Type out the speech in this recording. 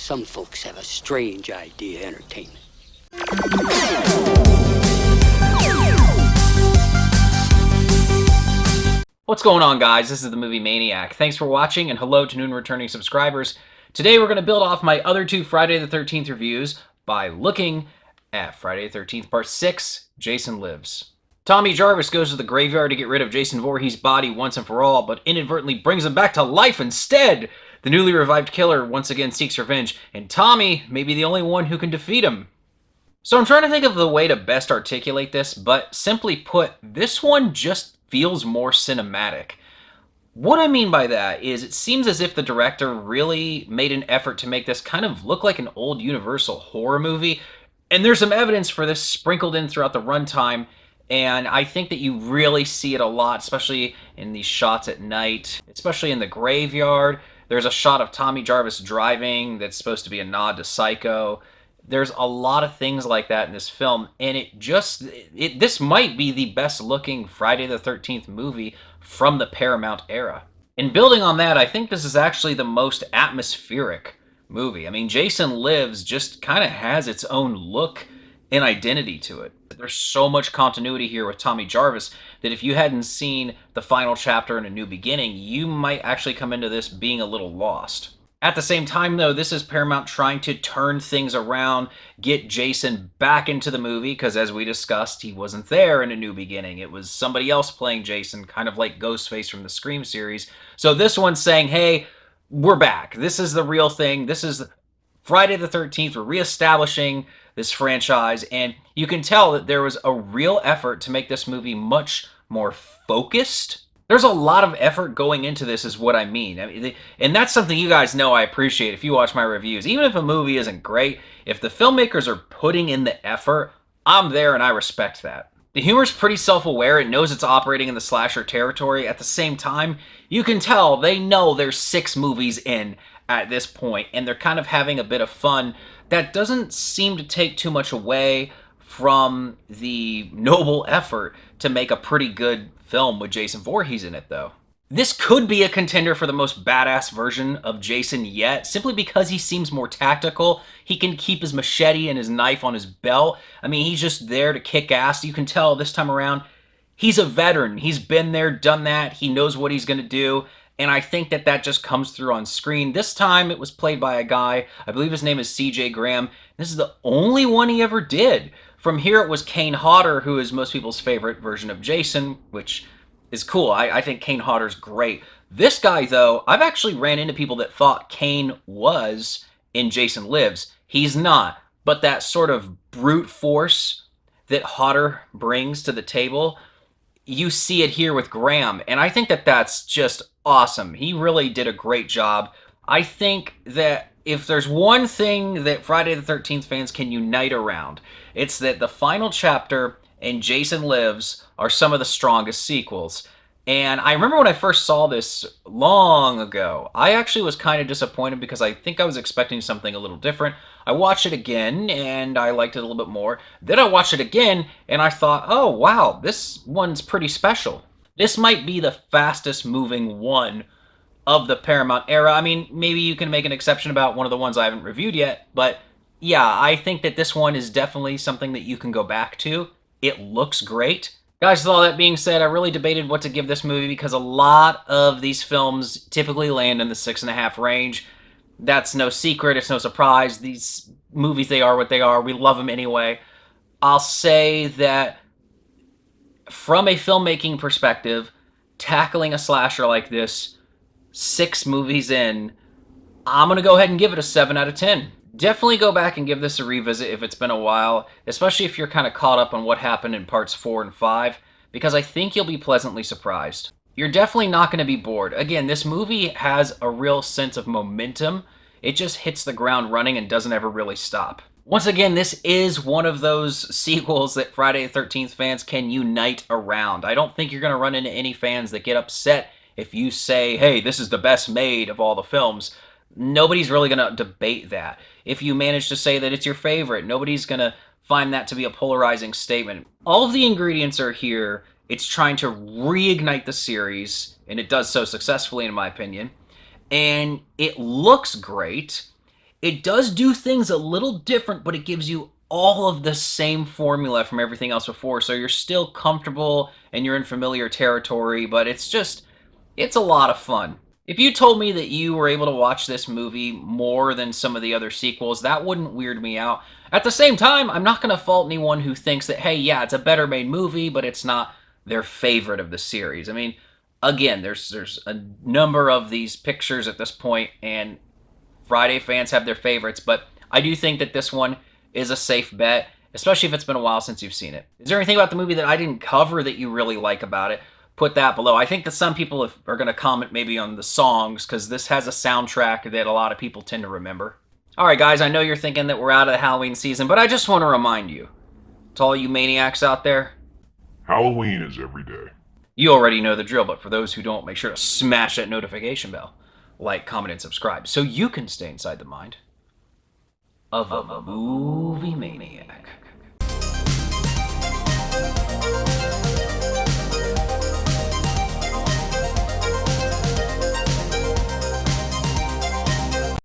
Some folks have a strange idea of entertainment. What's going on, guys? This is the Movie Maniac. Thanks for watching, and hello to new and returning subscribers. Today we're going to build off my other two Friday the 13th reviews by looking at Friday the 13th Part 6, Jason Lives. Tommy Jarvis goes to the graveyard to get rid of Jason Voorhees' body once and for all, but inadvertently brings him back to life instead. The newly revived killer once again seeks revenge, and Tommy may be the only one who can defeat him. So I'm trying to think of the way to best articulate this, but simply put, this one just feels more cinematic. What I mean by that is it seems as if the director really made an effort to make this kind of look like an old Universal horror movie, and there's some evidence for this sprinkled in throughout the runtime, and I think that you really see it a lot, especially in these shots at night, especially in the graveyard. There's a shot of Tommy Jarvis driving that's supposed to be a nod to Psycho. There's a lot of things like that in this film, and this might be the best looking Friday the 13th movie from the Paramount era. And building on that, I think this is actually the most atmospheric movie. I mean, Jason Lives just kind of has its own look and identity to it. There's so much continuity here with Tommy Jarvis that if you hadn't seen the final chapter in A New Beginning, you might actually come into this being a little lost. At the same time, though, this is Paramount trying to turn things around, get Jason back into the movie, because as we discussed, he wasn't there in A New Beginning. It was somebody else playing Jason, kind of like Ghostface from the Scream series. So this one's saying, hey, we're back. This is the real thing. This is Friday the 13th. We're reestablishing this franchise, and you can tell that there was a real effort to make this movie much more focused. There's a lot of effort going into this is what I mean. And that's something you guys know I appreciate if you watch my reviews. Even if a movie isn't great, if the filmmakers are putting in the effort, I'm there and I respect that. The humor's pretty self-aware. It knows it's operating in the slasher territory. At the same time, you can tell they know there's 6 movies in at this point, and they're kind of having a bit of fun. That doesn't seem to take too much away from the noble effort to make a pretty good film with Jason Voorhees in it, though. This could be a contender for the most badass version of Jason yet, simply because he seems more tactical. He can keep his machete and his knife on his belt. I mean, he's just there to kick ass. You can tell this time around, he's a veteran. He's been there, done that. He knows what he's going to do. And I think that just comes through on screen. This time it was played by a guy, I believe his name is C.J. Graham. This is the only one he ever did. From here it was Kane Hotter, who is most people's favorite version of Jason, which is cool. I think Kane Hotter's great. This guy, though, I've actually ran into people that thought Kane was in Jason Lives. He's not. But that sort of brute force that Hotter brings to the table, you see it here with Graham, and I think that's just awesome. He really did a great job. I think that if there's one thing that Friday the 13th fans can unite around, it's that the final chapter and Jason Lives are some of the strongest sequels. And I remember when I first saw this long ago, I actually was kind of disappointed because I think I was expecting something a little different. I watched it again and I liked it a little bit more. Then I watched it again and I thought, oh wow, this one's pretty special. This might be the fastest moving one of the Paramount era. I mean, maybe you can make an exception about one of the ones I haven't reviewed yet, but yeah, I think that this one is definitely something that you can go back to. It looks great. Guys, with all that being said, I really debated what to give this movie because a lot of these films typically land in the 6.5 range. That's no secret. It's no surprise. These movies, they are what they are. We love them anyway. I'll say that from a filmmaking perspective, tackling a slasher like this, 6 movies in, I'm going to go ahead and give it a 7 out of 10. Definitely go back and give this a revisit if it's been a while, especially if you're kind of caught up on what happened in parts 4 and 5, because I think you'll be pleasantly surprised. You're definitely not going to be bored. Again, this movie has a real sense of momentum. It just hits the ground running and doesn't ever really stop. Once again, this is one of those sequels that Friday the 13th fans can unite around. I don't think you're going to run into any fans that get upset if you say, hey, this is the best made of all the films. Nobody's really going to debate that. If you manage to say that it's your favorite, nobody's going to find that to be a polarizing statement. All of the ingredients are here. It's trying to reignite the series, and it does so successfully, in my opinion. And it looks great. It does do things a little different, but it gives you all of the same formula from everything else before, so you're still comfortable and you're in familiar territory, but it's a lot of fun. If you told me that you were able to watch this movie more than some of the other sequels, that wouldn't weird me out. At the same time, I'm not going to fault anyone who thinks that, hey, yeah, it's a better made movie, but it's not their favorite of the series. I mean, again, there's a number of these pictures at this point, and Friday fans have their favorites, but I do think that this one is a safe bet, especially if it's been a while since you've seen it. Is there anything about the movie that I didn't cover that you really like about it? Put that below. I think that some people are going to comment maybe on the songs, because this has a soundtrack that a lot of people tend to remember. All right, guys, I know you're thinking that we're out of the Halloween season, but I just want to remind you, to all you maniacs out there, Halloween is every day. you already know the drill, but for those who don't, make sure to smash that notification bell. Like, comment, and subscribe so you can stay inside the mind of a movie maniac.